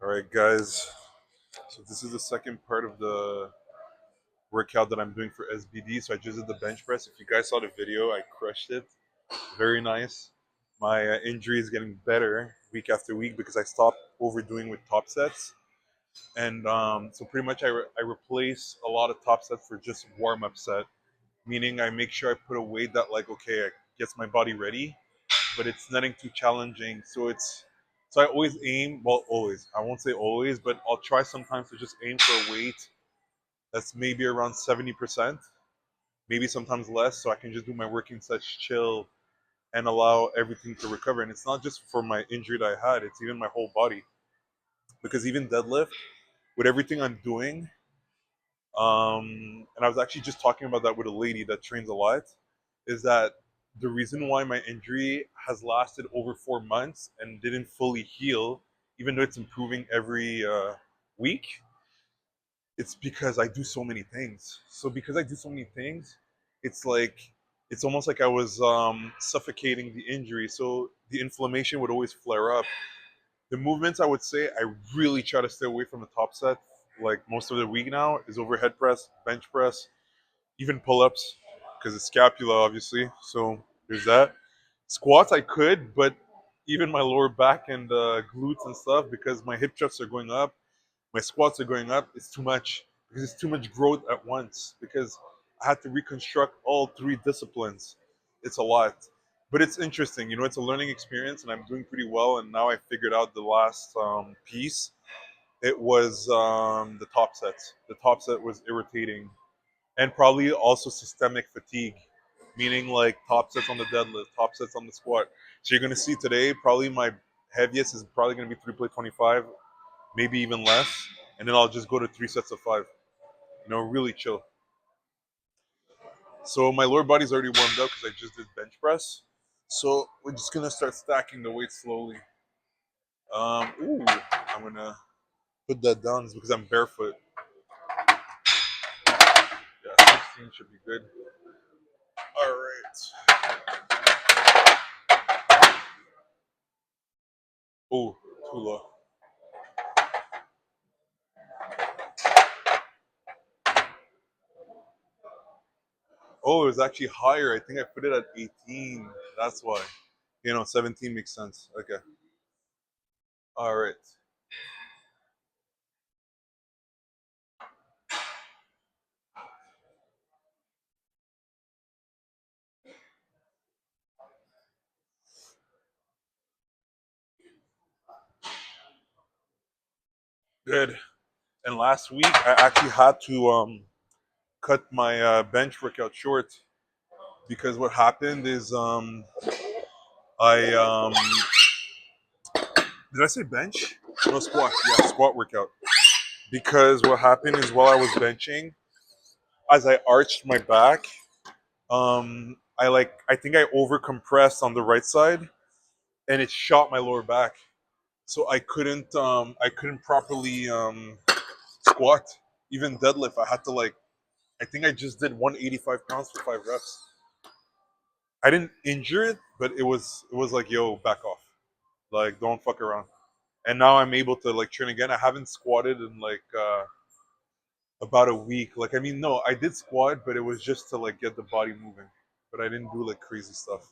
All right, guys. So this is the second part of the workout that I'm doing for SBD. So I just did the bench press. If you guys saw the video, I crushed it. Very nice. My injury is getting better week after week because I stopped overdoing with top sets. And so pretty much I replace a lot of top sets for just warm up set, meaning I make sure I put a weight that like, okay, it gets my body ready, but it's nothing too challenging. So I always aim, well, always, I won't say always, but I'll try sometimes to just aim for a weight that's maybe around 70%, maybe sometimes less, so I can just do my working sets chill and allow everything to recover. And it's not just for my injury that I had, it's even my whole body. Because even deadlift, with everything I'm doing, and I was actually just talking about that with a lady that trains a lot, is that the reason why my injury has lasted over 4 months and didn't fully heal, even though it's improving every week, it's because I do so many things. So because I do so many things, it's like it's almost like I was suffocating the injury. So the inflammation would always flare up. The movements I would say I really try to stay away from the top set. Like most of the week now is overhead press, bench press, even pull-ups because it's scapula obviously. So there's that. Squats I could, but even my lower back and glutes and stuff because my hip thrusts are going up, my squats are going up. It's too much because it's too much growth at once because I had to reconstruct all three disciplines. It's a lot. But it's interesting, it's a learning experience and I'm doing pretty well. And now I figured out the last piece. It was the top sets. The top set was irritating and probably also systemic fatigue, meaning like top sets on the deadlift, top sets on the squat. So you're gonna see today probably my heaviest is probably gonna be 3 plate 25, maybe even less, and then I'll just go to 3 sets of five. Really chill. So my lower body's already warmed up because I just did bench press. So we're just gonna start stacking the weight slowly. I'm gonna put that down because I'm barefoot. Yeah, 16 should be good. All right. Oh, too low. Oh, it was actually higher. I think I put it at 18. That's why. 17 makes sense. Okay. All right. Good. And last week I actually had to cut my bench workout short because what happened is I did I say bench? No, squat. Yeah, squat workout. Because what happened is while I was benching, as I arched my back, I think I over compressed on the right side and it shot my lower back. So I couldn't properly squat, even deadlift. I had to I think I just did 185 pounds for 5 reps. I didn't injure it, but it was like, yo, back off, like don't fuck around. And now I'm able to like train again. I haven't squatted in about a week. Like I mean, no, I did squat, but it was just to like get the body moving. But I didn't do like crazy stuff.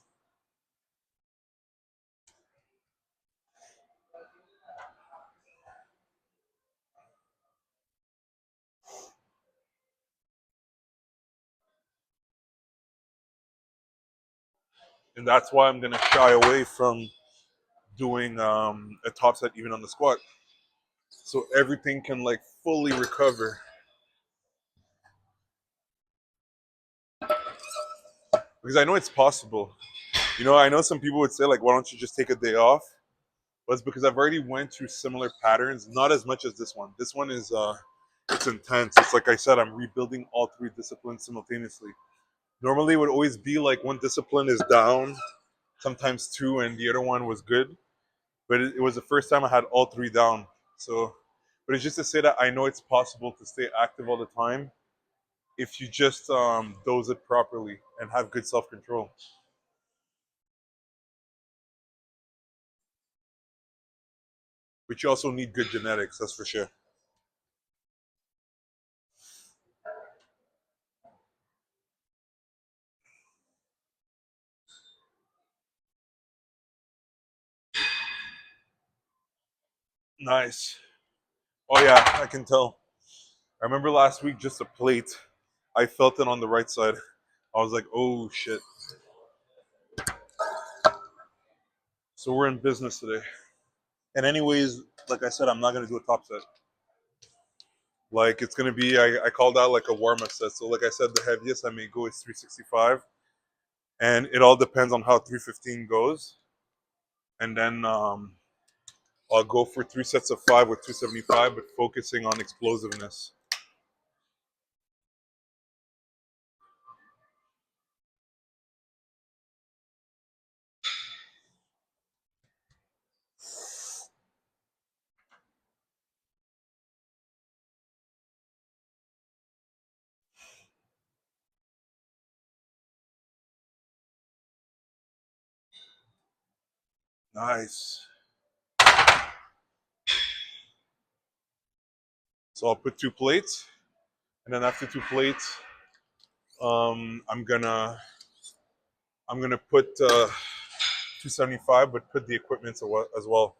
And that's why I'm gonna shy away from doing a top set even on the squat, so everything can like fully recover. Because I know it's possible. I know some people would say like, why don't you just take a day off? But it's because I've already went through similar patterns, not as much as this one. This one is it's intense. It's like I said, I'm rebuilding all three disciplines simultaneously. Normally it would always be like one discipline is down, sometimes two, and the other one was good. But it was the first time I had all three down. So, but it's just to say that I know it's possible to stay active all the time if you just dose it properly and have good self control. But you also need good genetics, that's for sure. Nice. Oh yeah, I can tell. I remember last week just a plate. I felt it on the right side. I was like, oh shit. So we're in business today. And anyways, like I said, I'm not gonna do a top set. Like it's gonna be, I called out like a warm up set. So like I said, the heaviest I may go is 365, and it all depends on how 315 goes. And then I'll go for 3 sets of 5 with 275, but focusing on explosiveness. Nice. So I'll put 2 plates, and then after 2 plates, I'm gonna put 275, but put the equipment as well.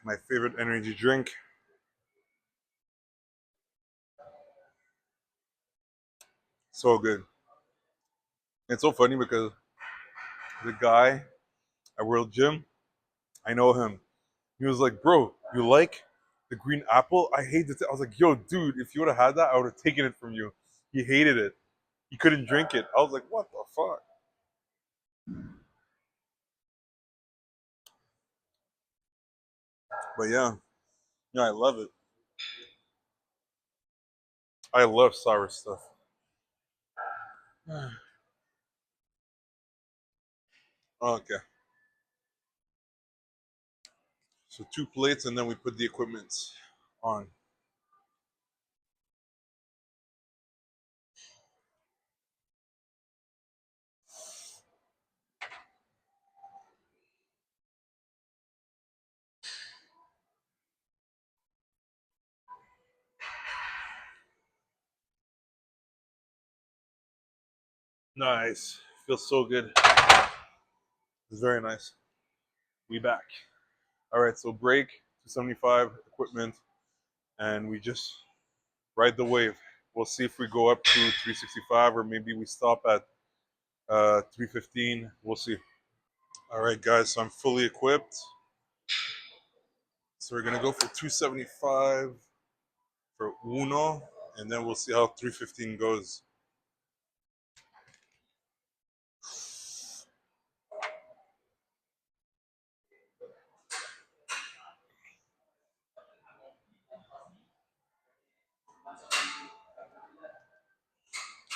My favorite energy drink. So good. It's so funny because the guy at World Gym, I know him. He was like, "Bro, you like the green apple? I hate it." I was like, "Yo, dude, if you would have had that, I would have taken it from you." He hated it. He couldn't drink it. I was like, "What the fuck?" But yeah, yeah, I love it. I love sour stuff. Okay, so 2 plates, and then we put the equipment on. Nice. Feels so good. It's very nice. We back. All right, so break 275 equipment, and we just ride the wave. We'll see if we go up to 365 or maybe we stop at 315. We'll see. All right, guys, so I'm fully equipped. So we're gonna go for 275 for uno, and then we'll see how 315 goes.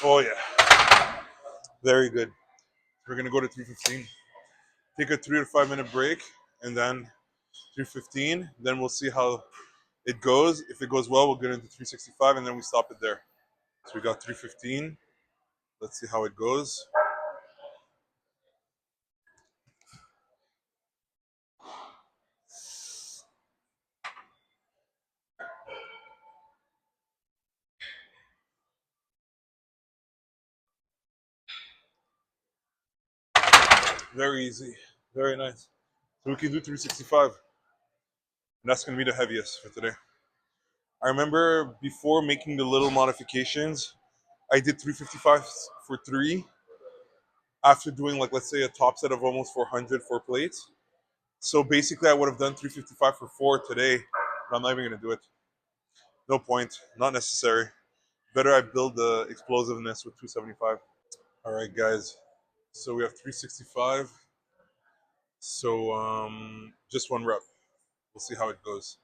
Oh yeah, very good. We're gonna go to 315. Take a 3 to 5 minute break, and then 315. Then we'll see how it goes. If it goes well, we'll get into 365, and then we stop it there. So we got 315. Let's see how it goes. Very easy. Very nice. So we can do 365. And that's going to be the heaviest for today. I remember before making the little modifications, I did 355 for 3 after doing, like, let's say a top set of almost 400 for plates. So basically, I would have done 355 for 4 today, but I'm not even going to do it. No point. Not necessary. Better I build the explosiveness with 275. All right, guys. So we have 365. So just one rep. We'll see how it goes.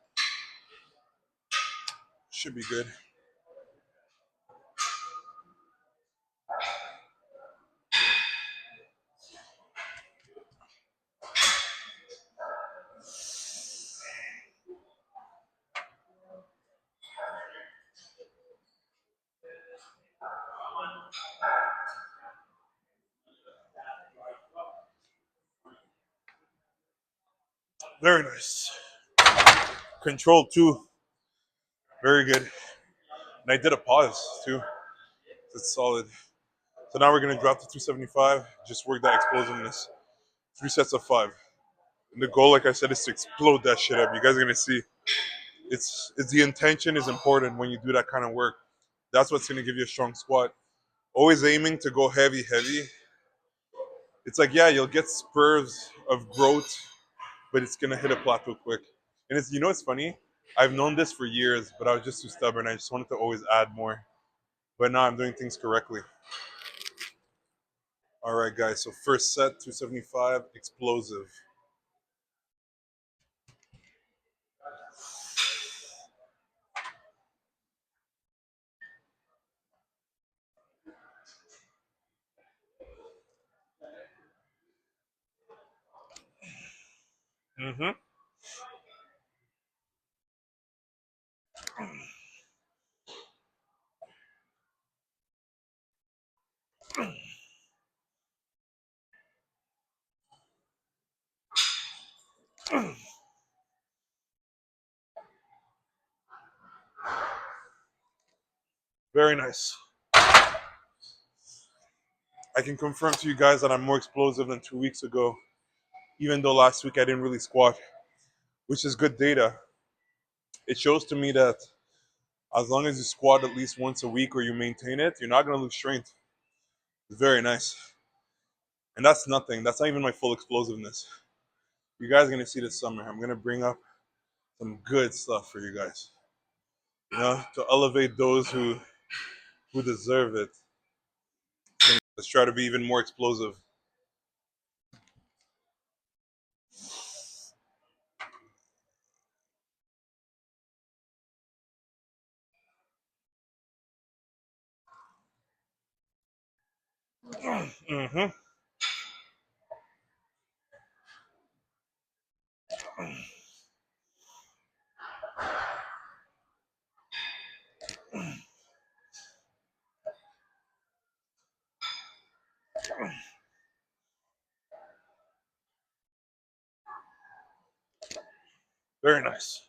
Should be good. Very nice. Control two. Very good. And I did a pause too. That's solid. So now we're gonna drop to 275. Just work that explosiveness. 3 sets of 5. And the goal, like I said, is to explode that shit up. You guys are gonna see. It's the intention is important when you do that kind of work. That's what's gonna give you a strong squat. Always aiming to go heavy, heavy. It's like, yeah, you'll get spurs of growth, but it's gonna hit a plateau quick. And it's, it's funny. I've known this for years, but I was just too stubborn. I just wanted to always add more. But now I'm doing things correctly. All right, guys. So first set, 275, explosive. Mm-hmm. Very nice. I can confirm to you guys that I'm more explosive than 2 weeks ago, even though last week I didn't really squat, which is good data. It shows to me that as long as you squat at least once a week or you maintain it, you're not going to lose strength. It's very nice. And that's nothing. That's not even my full explosiveness. You guys are going to see this summer. I'm going to bring up some good stuff for you guys, to elevate those who deserve it. Let's try to be even more explosive. Mm-hmm. Very nice.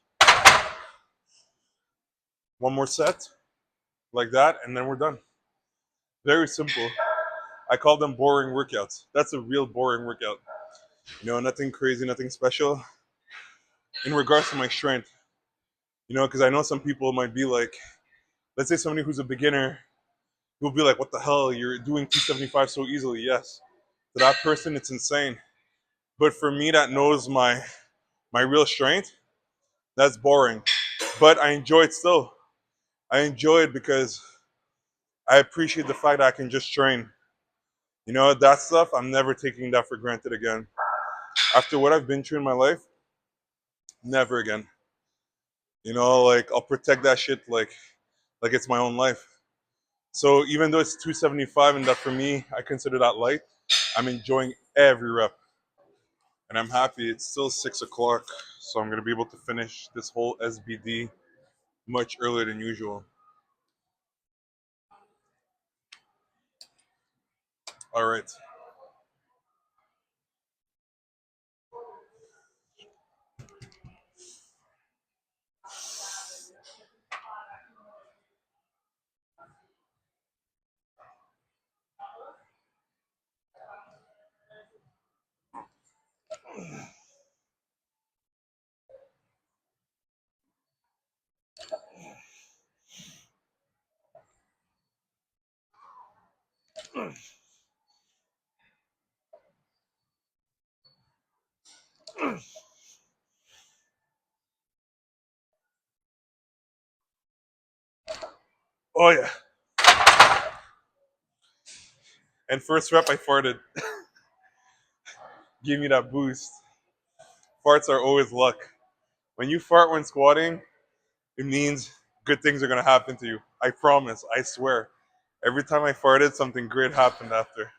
One more set like that, and then we're done. Very simple. I call them boring workouts. That's a real boring workout. Nothing crazy, nothing special. In regards to my strength, because I know some people might be like, let's say somebody who's a beginner, who'll be like, what the hell, you're doing 275 so easily. Yes. To that person, it's insane. But for me that knows my real strength, that's boring. But I enjoy it still. I enjoy it because I appreciate the fact that I can just train. That stuff, I'm never taking that for granted again. After what I've been through in my life, never again. Like I'll protect that shit like it's my own life. So even though it's 275 and that for me, I consider that light, I'm enjoying every rep. And I'm happy it's still 6 o'clock. So I'm gonna be able to finish this whole SBD much earlier than usual. All right. Oh yeah. And first rep I farted. Give me that boost. Farts are always luck. When you fart when squatting, it means good things are gonna happen to you. I promise. I swear. Every time I farted, something great happened after.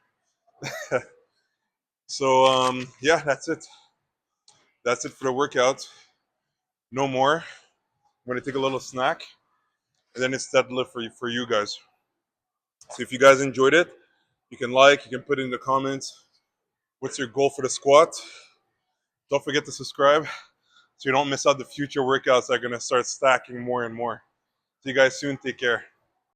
So yeah, that's it. That's it for the workout. No more. I'm gonna take a little snack, and then it's deadlift for you guys. So if you guys enjoyed it, you can like, you can put it in the comments. What's your goal for the squat? Don't forget to subscribe so you don't miss out the future workouts that are gonna start stacking more and more. See you guys soon. Take care.